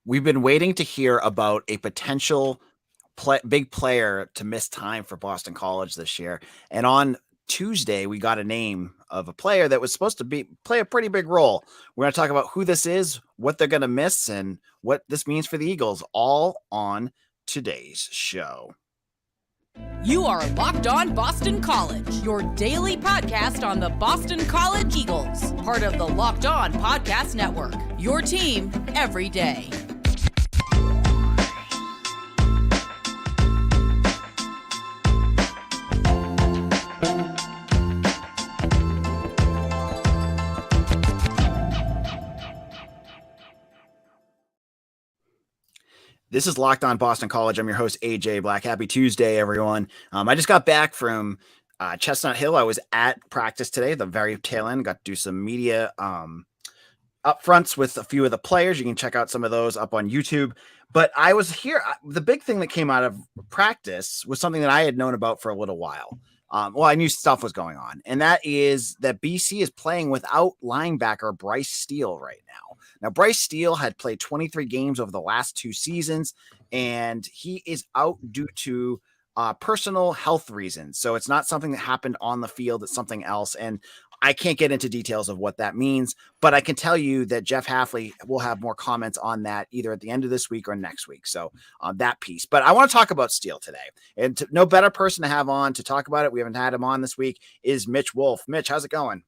We've been waiting to hear about a potential big player to miss time for Boston College this year. And on Tuesday, we got a name of a player that was supposed to play a pretty big role. We're going to talk about who this is, what they're going to miss, and what this means for the Eagles, all on today's show. You are Locked On Boston College, your daily podcast on the Boston College Eagles, part of the Locked On Podcast Network, your team every day. This is Locked On Boston College. I'm your host, AJ Black. Happy Tuesday, everyone. I just got back from Chestnut Hill. I was at practice today, the very tail end. Got to do some media upfronts with a few of the players. You can check out some of those up on YouTube. But I was here. The big thing that came out of practice was something that I had known about for a little while. I knew stuff was going on, and that is that BC is playing without linebacker Bryce Steele right now. Now, Bryce Steele had played 23 games over the last 2 seasons, and he is out due to personal health reasons. So it's not something that happened on the field. It's something else. And I can't get into details of what that means, but I can tell you that Jeff Hafley will have more comments on that either at the end of this week or next week. So that piece, but I want to talk about Steele today, and no better person to have on to talk about it. We haven't had him on this week is Mitch Wolf. Mitch, how's it going?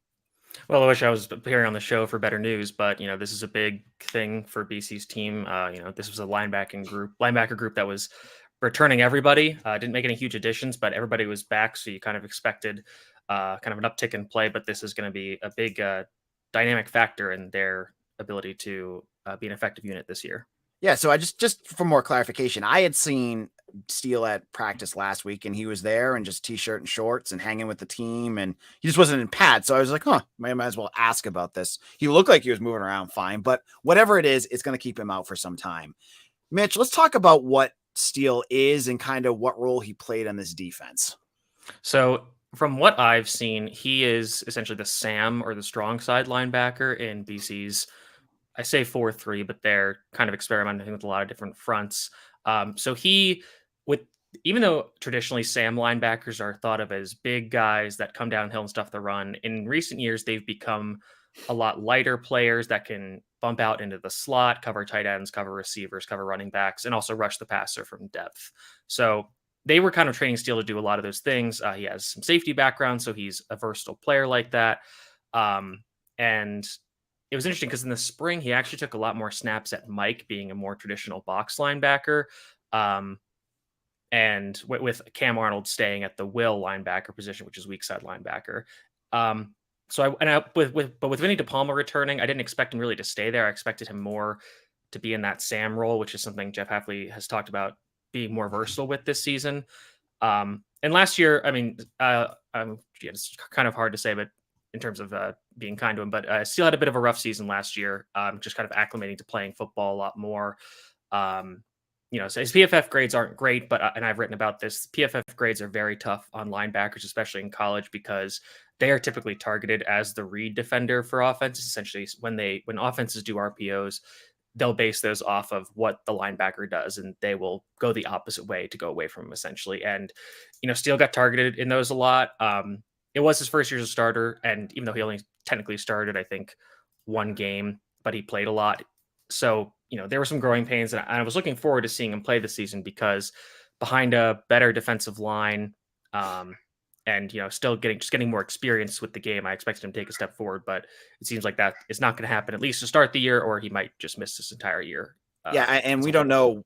Well, I wish I was appearing on the show for better news, but this is a big thing for BC's team. This was a linebacker group that was returning everybody. Didn't make any huge additions, but everybody was back, so you kind of expected kind of an uptick in play. But this is going to be a big dynamic factor in their ability to be an effective unit this year. Yeah, so I just for more clarification, I had seen Steele at practice last week, and he was there in just t-shirt and shorts and hanging with the team, and he just wasn't in pads. So I was like, might as well ask about this. He looked like he was moving around fine, but whatever it is, it's going to keep him out for some time. Mitch, let's talk about what Steele is and kind of what role he played on this defense. So from what I've seen, he is essentially the Sam or the strong side linebacker in BC's, I say 4-3, but they're kind of experimenting with a lot of different fronts. So even though traditionally Sam linebackers are thought of as big guys that come downhill and stuff the run, in recent years, they've become a lot lighter players that can bump out into the slot, cover tight ends, cover receivers, cover running backs, and also rush the passer from depth. So they were kind of training Steele to do a lot of those things. He has some safety background, so he's a versatile player like that. And it was interesting because in the spring, he actually took a lot more snaps at Mike, being a more traditional box linebacker. And with Cam Arnold staying at the will linebacker position, which is weak side linebacker. With Vinny DePalma returning, I didn't expect him really to stay there. I expected him more to be in that Sam role, which is something Jeff Hafley has talked about being more versatile with this season. And last year, it's kind of hard to say, but in terms of being kind to him, but Steele had a bit of a rough season last year, just kind of acclimating to playing football a lot more. So his PFF grades aren't great, and I've written about this. PFF grades are very tough on linebackers, especially in college, because they are typically targeted as the read defender for offenses. Essentially, when offenses do RPOs, they'll base those off of what the linebacker does, and they will go the opposite way to go away from him, essentially. And, Steele got targeted in those a lot. It was his first year as a starter, and even though he only technically started, I think, 1 game, but he played a lot. So, there were some growing pains, and I was looking forward to seeing him play this season because behind a better defensive line, and still getting more experience with the game, I expected him to take a step forward, but it seems like that is not going to happen, at least to start the year, or he might just miss this entire year. And we don't know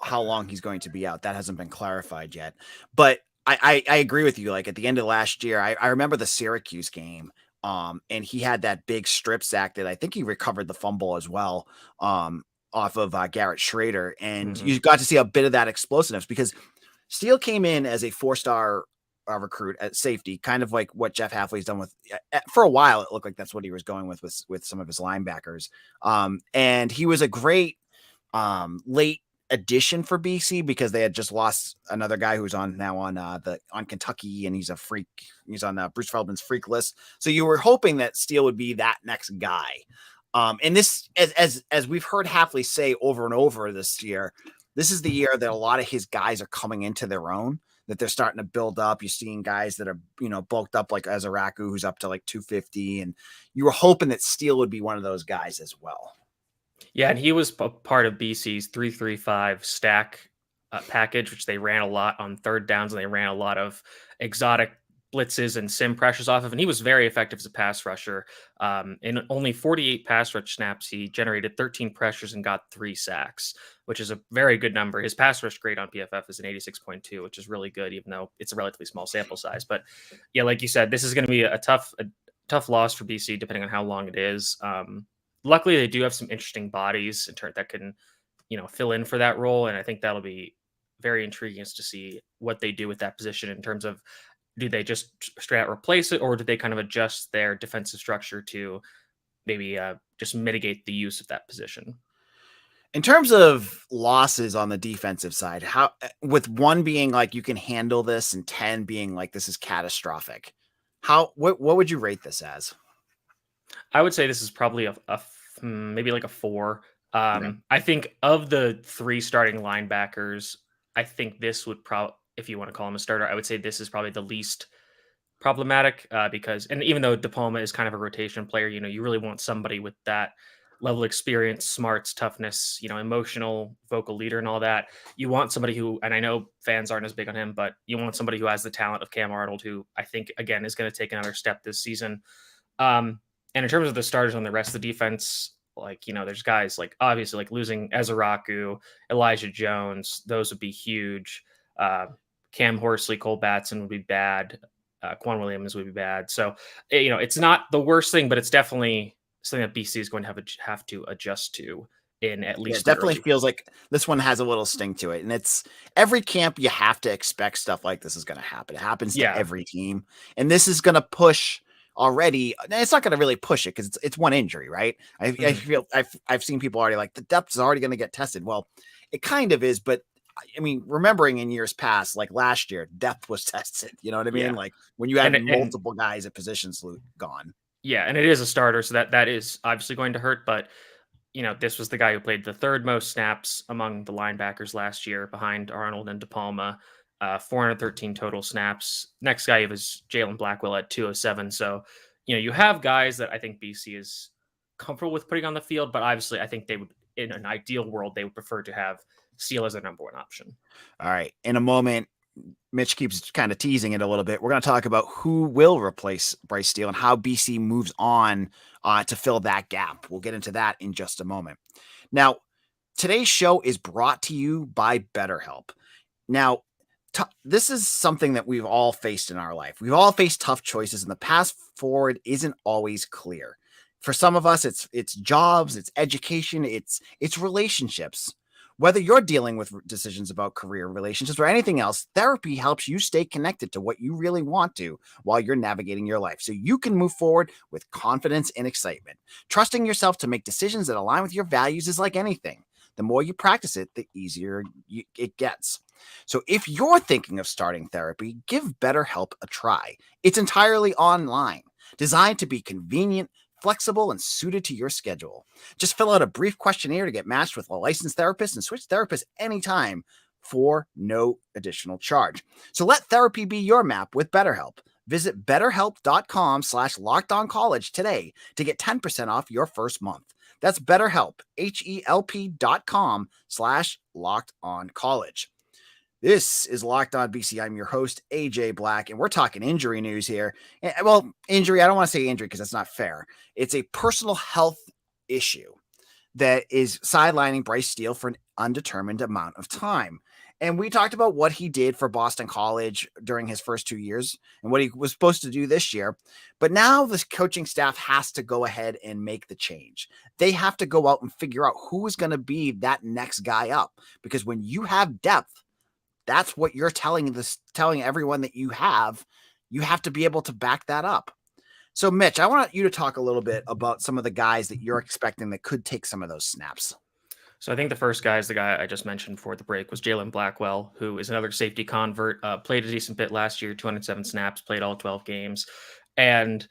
how long he's going to be out. That hasn't been clarified yet, but I agree with you. Like at the end of last year, I remember the Syracuse game. And he had that big strip sack that I think he recovered the fumble as well, off of Garrett Schrader. And you got to see a bit of that explosiveness because Steele came in as a 4-star recruit at safety, kind of like what Jeff Hafley's done with for a while. It looked like that's what he was going with some of his linebackers. And he was a great late addition for BC because they had just lost another guy who's on Kentucky, and he's a freak. He's on Bruce Feldman's freak list. So you were hoping that Steele would be that next guy. And this, as we've heard Hafley say over and over this year, this is the year that a lot of his guys are coming into their own, that they're starting to build up. You're seeing guys that are, bulked up like Azaraku, who's up to like 250. And you were hoping that Steele would be one of those guys as well. Yeah, and he was part of BC's 3-3-5 stack package, which they ran a lot on third downs, and they ran a lot of exotic blitzes and sim pressures off of, and he was very effective as a pass rusher. In only 48 pass rush snaps, he generated 13 pressures and got 3 sacks, which is a very good number. His pass rush grade on PFF is an 86.2, which is really good, even though it's a relatively small sample size. But yeah, like you said, this is going to be a tough loss for BC, depending on how long it is. Luckily, they do have some interesting bodies in turn that can, fill in for that role, and I think that'll be very intriguing as to see what they do with that position in terms of, do they just straight out replace it, or do they kind of adjust their defensive structure to maybe just mitigate the use of that position? In terms of losses on the defensive side, how, with 1 being like you can handle this and 10 being like this is catastrophic, what would you rate this as? I would say this is probably maybe like a 4. Okay. I think of the 3 starting linebackers, I think this would probably, if you want to call him a starter, I would say this is probably the least problematic because, and even though De Palma is kind of a rotation player, you really want somebody with that level of experience, smarts, toughness, emotional, vocal leader and all that. You want somebody who, and I know fans aren't as big on him, but you want somebody who has the talent of Cam Arnold, who I think, again, is going to take another step this season. And in terms of the starters on the rest of the defense, there's guys like, obviously, like losing Azaraku, Elijah Jones, those would be huge. Cam Horsley, Cole Batson would be bad. Quan Williams would be bad. So, it's not the worst thing, but it's definitely something that BC is going to have to adjust to in at least. It definitely feels like this one has a little sting to it. And it's every camp you have to expect stuff like this is going to happen. It happens to every team. And this is going to push already. It's not going to really push it because it's 1 injury, right? I feel I've seen people already like the depth is already going to get tested. Well, it kind of is, but I mean, remembering in years past, like last year, depth was tested. You know what I mean? Yeah. Like when you had multiple guys at positions gone. Yeah, and it is a starter, so that is obviously going to hurt. But this was the guy who played the 3rd most snaps among the linebackers last year, behind Arnold and De Palma. 413 total snaps. Next guy was Jalen Blackwell at 207. So you have guys that I think BC is comfortable with putting on the field, but obviously I think they would, in an ideal world, they would prefer to have Steele as their number 1 option. All right. In a moment, Mitch keeps kind of teasing it a little bit. We're going to talk about who will replace Bryce Steele and how BC moves on to fill that gap. We'll get into that in just a moment. Now, today's show is brought to you by Betterhelp. Now, this is something that we've all faced in our life. We've all faced tough choices, and the path forward isn't always clear. For some of us, it's jobs, it's education, it's relationships. Whether you're dealing with decisions about career, relationships, or anything else, therapy helps you stay connected to what you really want to while you're navigating your life, so you can move forward with confidence and excitement. Trusting yourself to make decisions that align with your values is like anything. The more you practice it, the easier it gets. So if you're thinking of starting therapy, give BetterHelp a try. It's entirely online, designed to be convenient, flexible, and suited to your schedule. Just fill out a brief questionnaire to get matched with a licensed therapist and switch therapists anytime for no additional charge. So let therapy be your map with BetterHelp. Visit betterhelp.com/lockedoncollege today to get 10% off your first month. That's BetterHelp, HELP.com/lockedoncollege. This is Locked On BC. I'm your host, AJ Black, and we're talking injury news here. Well, injury, I don't want to say injury because that's not fair. It's a personal health issue that is sidelining Bryce Steele for an undetermined amount of time. And we talked about what he did for Boston College during his first 2 years and what he was supposed to do this year. But now this coaching staff has to go ahead and make the change. They have to go out and figure out who is going to be that next guy up. Because when you have depth, that's what you're telling everyone that you have to be able to back that up. So Mitch, I want you to talk a little bit about some of the guys that you're expecting that could take some of those snaps. So I think the first guy is the guy I just mentioned before the break was Jalen Blackwell, who is another safety convert, played a decent bit last year, 207 snaps, played all 12 games. And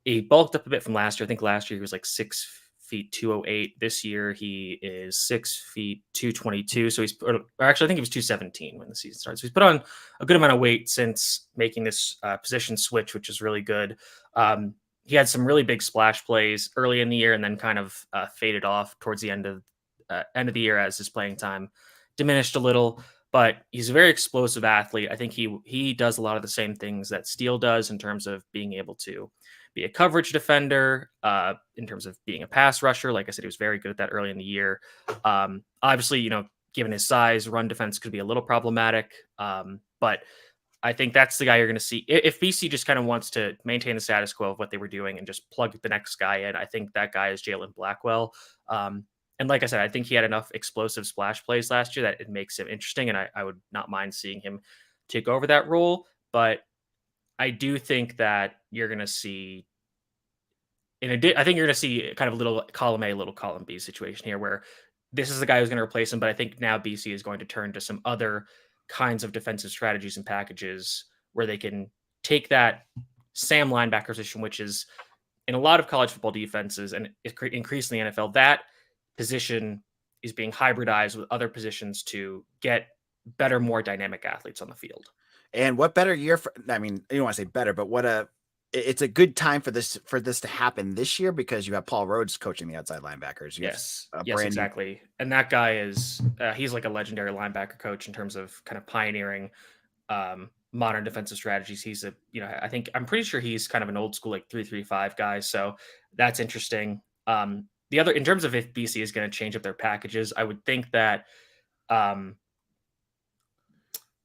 he bulked up a bit from last year. I think last year he was like 6'5", feet 208. This year he is 6 feet 222. So or actually I think he was 217 when the season started. So he's put on a good amount of weight since making this position switch, which is really good. He had some really big splash plays early in the year and then kind of faded off towards the end of the year as his playing time diminished a little. But he's a very explosive athlete. I think he does a lot of the same things that Steele does in terms of being able to be a coverage defender, in terms of being a pass rusher. Like I said, he was very good at that early in the year. Obviously, given his size, run defense could be a little problematic. But I think that's the guy you're going to see. If BC just kind of wants to maintain the status quo of what they were doing and just plug the next guy in, I think that guy is Jalen Blackwell. And like I said, I think he had enough explosive splash plays last year that it makes him interesting, and I would not mind seeing him take over that role. But I do think that you're going to see, I think you're going to see kind of a little column A, little column B situation here, where this is the guy who's going to replace him. But I think now BC is going to turn to some other kinds of defensive strategies and packages where they can take that Sam linebacker position, which is in a lot of college football defenses and increasingly in the NFL, that position is being hybridized with other positions to get better, more dynamic athletes on the field. And what better year I don't want to say better, but it's a good time for this to happen this year because you have Paul Rhodes coaching the outside linebackers. Yes, exactly. And that guy is, he's like a legendary linebacker coach in terms of kind of pioneering modern defensive strategies. He's I'm pretty sure he's kind of an old school, like 3-3-5 guy. So that's interesting. The other, in terms of if BC is going to change up their packages, I would think that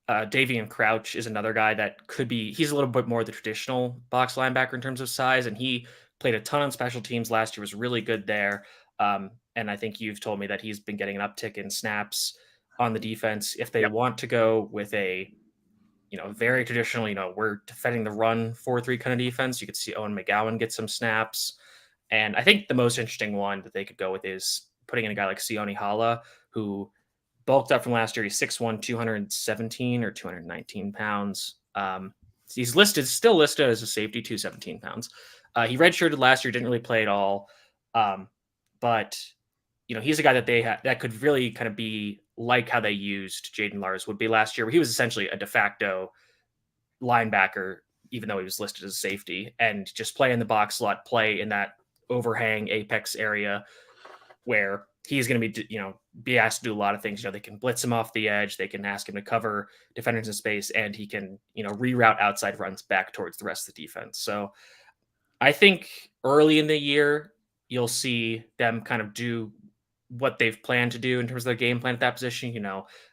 Davian Crouch is another guy that could be, he's a little bit more the traditional box linebacker in terms of size, and he played a ton on special teams last year, was really good there. And I think you've told me that he's been getting an uptick in snaps on the defense. If they want to go with a, very traditional, we're defending the run 4-3 kind of defense, you could see Owen McGowan get some snaps. And I think the most interesting one that they could go with is putting in a guy like Sione Hala, who bulked up from last year. He's 6'1", 217 or 219 pounds. He's still listed as a safety, 217 pounds. He redshirted last year, didn't really play at all. But he's a guy that they that could really kind of be like how they used Jaden Lars would be last year, where he was essentially a de facto linebacker, even though he was listed as a safety, and just play in the box slot, play in that overhang apex area where he's going to be asked to do a lot of things. They can blitz him off the edge. They can ask him to cover defenders in space, and he can, reroute outside runs back towards the rest of the defense. So I think early in the year, you'll see them kind of do what they've planned to do in terms of their game plan at that position.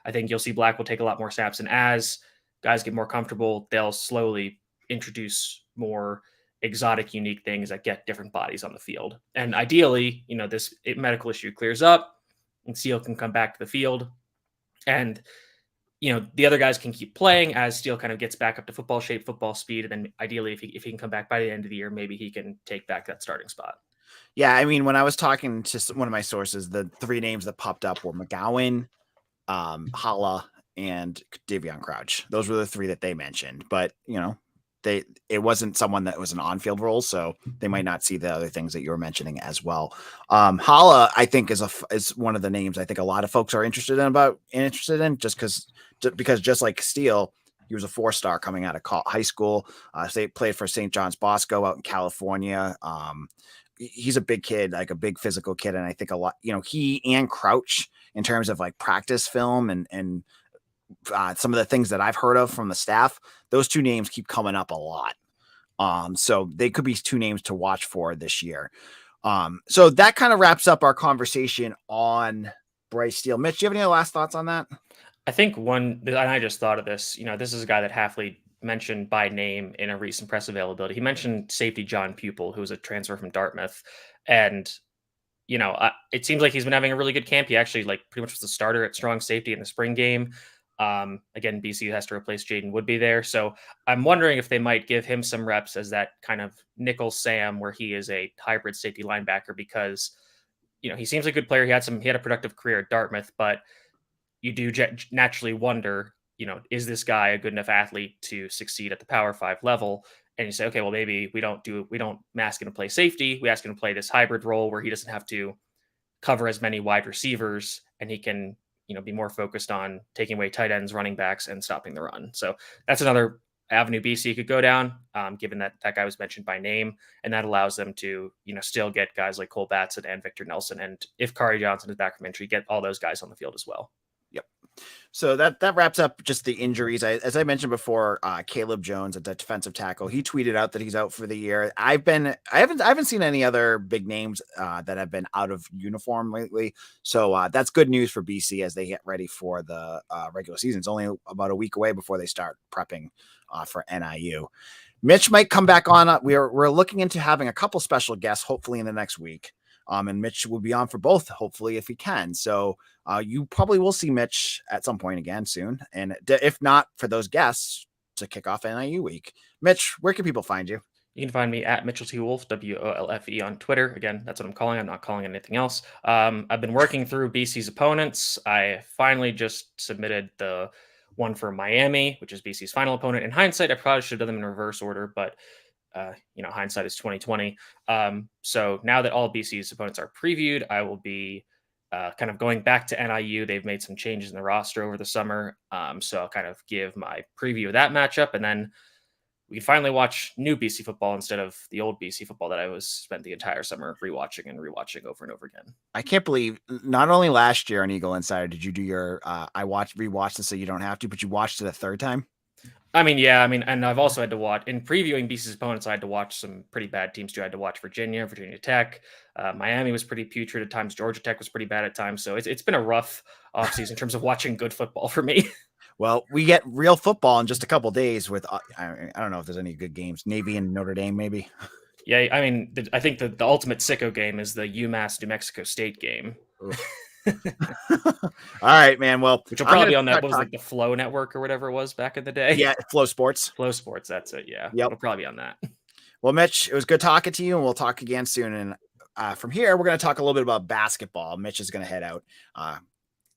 I think you'll see Blackwell take a lot more snaps, and as guys get more comfortable, they'll slowly introduce more exotic, unique things that get different bodies on the field. And ideally, this medical issue clears up and Steele can come back to the field, and the other guys can keep playing as Steele kind of gets back up to football shape, football speed. And then ideally, if he can come back by the end of the year, maybe he can take back that starting spot. Yeah, when I was talking to one of my sources, the three names that popped up were McGowan, Hala, and Davion Crouch. Those were the three that they mentioned. But it wasn't someone that was an on-field role, so they might not see the other things that you were mentioning as well. Hala, I think, is one of the names I think a lot of folks are interested in, just because just like Steele, he was a 4-star coming out of high school. They played for St. John's Bosco out in California. He's a big kid, like a big physical kid, and I think a lot, he and Crouch in terms of like practice film and some of the things that I've heard of from the staff, those two names keep coming up a lot. So they could be two names to watch for this year. So that kind of wraps up our conversation on Bryce Steele. Mitch, do you have any last thoughts on that? I think and I just thought of this, this is a guy that Hafley mentioned by name in a recent press availability. He mentioned safety John Pupil, who was a transfer from Dartmouth. And, it seems like he's been having a really good camp. He actually pretty much was the starter at strong safety in the spring game. Again, BC has to replace Jaden Woodby there. So I'm wondering if they might give him some reps as that kind of nickel Sam, where he is a hybrid safety linebacker, because, he seems like a good player. He had a productive career at Dartmouth, but you do naturally wonder, is this guy a good enough athlete to succeed at the Power 5 level? and you say, okay, well, maybe we don't ask him to play safety. We ask him to play this hybrid role where he doesn't have to cover as many wide receivers, and he can, be more focused on taking away tight ends, running backs, and stopping the run. So that's another avenue BC could go down, given that that guy was mentioned by name, and that allows them to, still get guys like Cole Batson and Victor Nelson, and if Kari Johnson is back from injury, get all those guys on the field as well. Yep. So that wraps up just the injuries. As I mentioned before, Caleb Jones, a defensive tackle, he tweeted out that he's out for the year. I haven't seen any other big names that have been out of uniform lately. So that's good news for BC as they get ready for the regular season. It's only about a week away before they start prepping for NIU. Mitch might come back on. We're looking into having a couple special guests, hopefully in the next week. And Mitch will be on for both, hopefully, if he can. So you probably will see Mitch at some point again soon. And if not, for those guests to kick off NIU week. Mitch, where can people find you? You can find me at Mitchell T. Wolf, WOLFE on Twitter. Again, that's what I'm calling. I'm not calling anything else. I've been working through BC's opponents. I finally just submitted the one for Miami, which is BC's final opponent. In hindsight, I probably should have done them in reverse order, but hindsight is 2020. So now that all BC's opponents are previewed, I will be kind of going back to NIU. They've made some changes in the roster over the summer. So I'll kind of give my preview of that matchup, and then we can finally watch new BC football instead of the old BC football that I spent the entire summer rewatching over and over again. I can't believe not only last year on Eagle Insider did you do your rewatched it so you don't have to, but you watched it a third time. And I've also had to watch, in previewing BC's opponents, I had to watch some pretty bad teams too. I had to watch Virginia Tech. Miami was pretty putrid at times. Georgia Tech was pretty bad at times. So it's been a rough offseason in terms of watching good football for me. Well, we get real football in just a couple days with, I don't know if there's any good games. Navy and Notre Dame, maybe. Yeah, I think the ultimate sicko game is the UMass New Mexico State game. All right, man. Well, which will probably be on that. What was like the Flow Network or whatever it was back in the day? Yeah, Flow Sports. That's it. Yeah. Yep. It'll probably be on that. Well, Mitch, it was good talking to you, and we'll talk again soon. And from here, we're going to talk a little bit about basketball. Mitch is going to head out.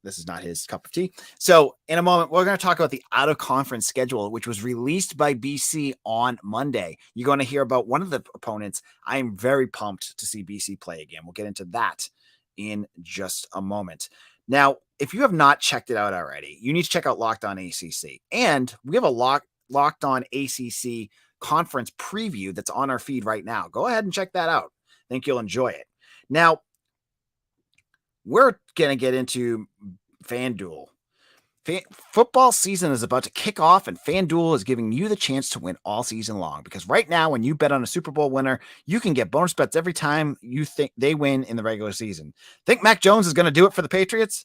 This is not his cup of tea. So in a moment, we're going to talk about the out-of-conference schedule, which was released by BC on Monday. You're going to hear about one of the opponents. I am very pumped to see BC play again. We'll get into that in just a moment. Now, if you have not checked it out already, you need to check out Locked On ACC. And we have a Locked On ACC conference preview that's on our feed right now. Go ahead and check that out. I think you'll enjoy it. Now, we're going to get into FanDuel. Football season is about to kick off, and FanDuel is giving you the chance to win all season long. Because right now, when you bet on a Super Bowl winner, you can get bonus bets every time you think they win in the regular season. Think Mac Jones is going to do it for the Patriots?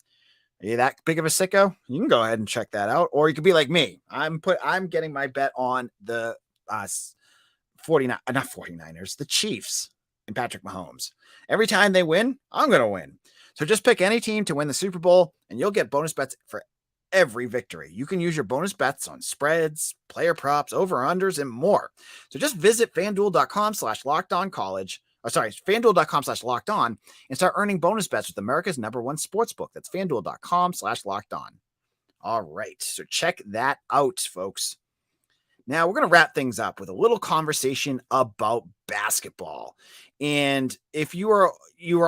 Are you that big of a sicko? You can go ahead and check that out. Or you could be like me. I'm getting my bet on the 49ers, the Chiefs and Patrick Mahomes. Every time they win, I'm going to win. So just pick any team to win the Super Bowl, and you'll get bonus bets for every victory. You can use your bonus bets on spreads, player props, over-unders, and more. So just visit FanDuel.com/LockedOnCollege. FanDuel.com/LockedOn and start earning bonus bets with America's #1 sportsbook. That's FanDuel.com/LockedOn. All right. So check that out, folks. Now we're going to wrap things up with a little conversation about basketball. And if you were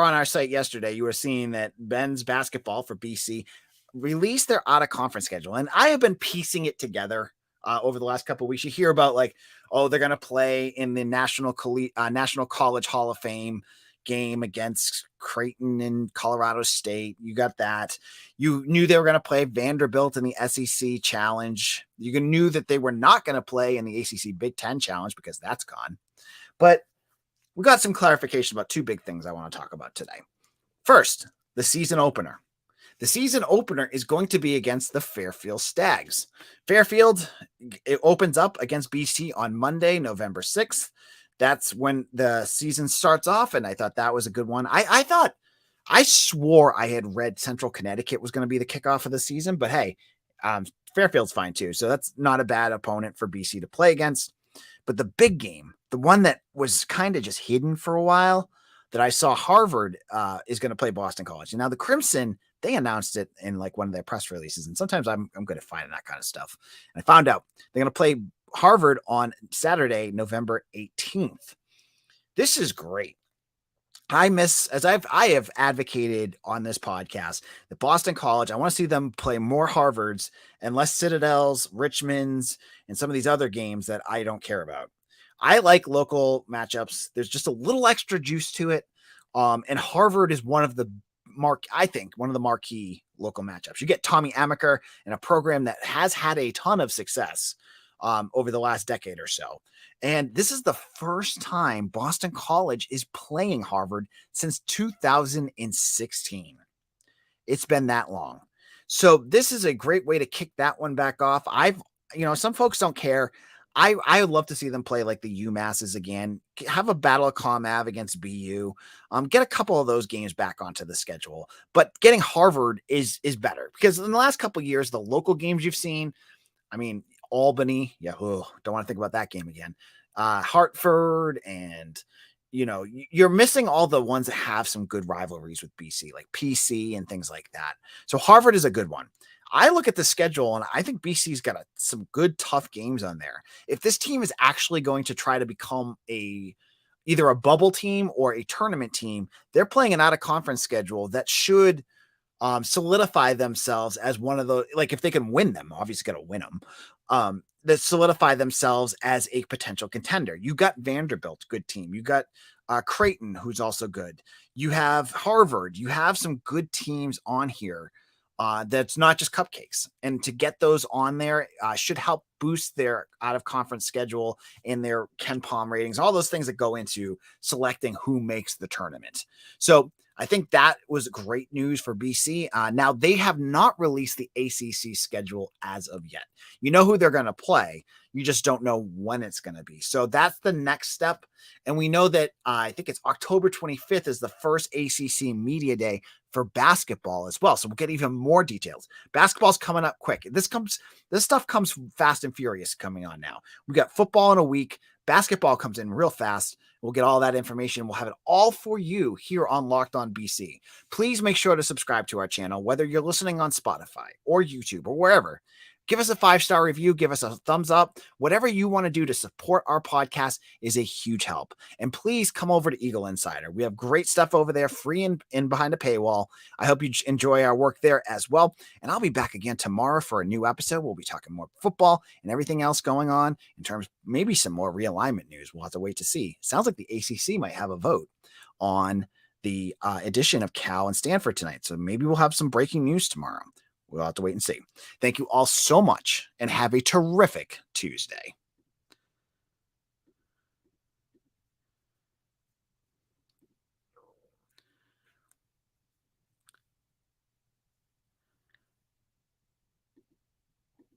on our site yesterday, you were seeing that Ben's basketball for BC released their out-of-conference schedule. And I have been piecing it together over the last couple of weeks. You hear about they're going to play in the National College Hall of Fame game against Creighton and Colorado State. You got that. You knew they were going to play Vanderbilt in the SEC Challenge. You knew that they were not going to play in the ACC Big Ten Challenge because that's gone. But we got some clarification about two big things I want to talk about today. First, the season opener. The season opener is going to be against the Fairfield Stags. Fairfield, it opens up against BC on Monday, November 6th. That's when the season starts off, and I thought that was a good one. I swore I had read Central Connecticut was going to be the kickoff of the season, but hey, Fairfield's fine too. So that's not a bad opponent for BC to play against. But the big game, the one that was kind of just hidden for a while, that I saw Harvard is going to play Boston College. And now the Crimson, they announced it in one of their press releases. And sometimes I'm good at finding that kind of stuff. And I found out they're going to play Harvard on Saturday, November 18th. This is great. I have advocated on this podcast that Boston College, I want to see them play more Harvards and less Citadels, Richmonds, and some of these other games that I don't care about. I like local matchups. There's just a little extra juice to it. And Harvard is one of the marquee local matchups. You get Tommy Amaker in a program that has had a ton of success over the last decade or so. And this is the first time Boston College is playing Harvard since 2016. It's been that long. So this is a great way to kick that one back off. Some folks don't care. I would love to see them play like the UMasses again, have a battle of ComAv against BU, get a couple of those games back onto the schedule. But getting Harvard is better because in the last couple of years, the local games you've seen, Albany, don't want to think about that game again. Hartford, and you're missing all the ones that have some good rivalries with BC, like PC and things like that. So Harvard is a good one. I look at the schedule and I think BC's got some good, tough games on there. If this team is actually going to try to become either a bubble team or a tournament team, they're playing an out-of-conference schedule that should solidify themselves as one of the, like if they can win them, obviously got to win them, that solidify themselves as a potential contender. You got Vanderbilt, good team. You got Creighton, who's also good. You have Harvard. You have some good teams on here. That's not just cupcakes. And to get those on there should help boost their out-of-conference schedule and their KenPom ratings, all those things that go into selecting who makes the tournament. So I think that was great news for BC. Now, they have not released the ACC schedule as of yet. You know who they're going to play. You just don't know when it's going to be. So that's the next step. And we know that I think it's October 25th is the first ACC media day for basketball as well. So we'll get even more details. Basketball's coming up quick. This stuff comes fast and furious coming on now. We got football in a week. Basketball comes in real fast. We'll get all that information. We'll have it all for you here on Locked On BC. Please make sure to subscribe to our channel, whether you're listening on Spotify or YouTube or wherever. Give us a 5-star review. Give us a thumbs up. Whatever you want to do to support our podcast is a huge help. And please come over to Eagle Insider. We have great stuff over there, free and behind a paywall. I hope you enjoy our work there as well. And I'll be back again tomorrow for a new episode. We'll be talking more football and everything else going on in terms, maybe some more realignment news. We'll have to wait to see. Sounds like the ACC might have a vote on the addition of Cal and Stanford tonight. So maybe we'll have some breaking news tomorrow. We'll have to wait and see. Thank you all so much and have a terrific Tuesday.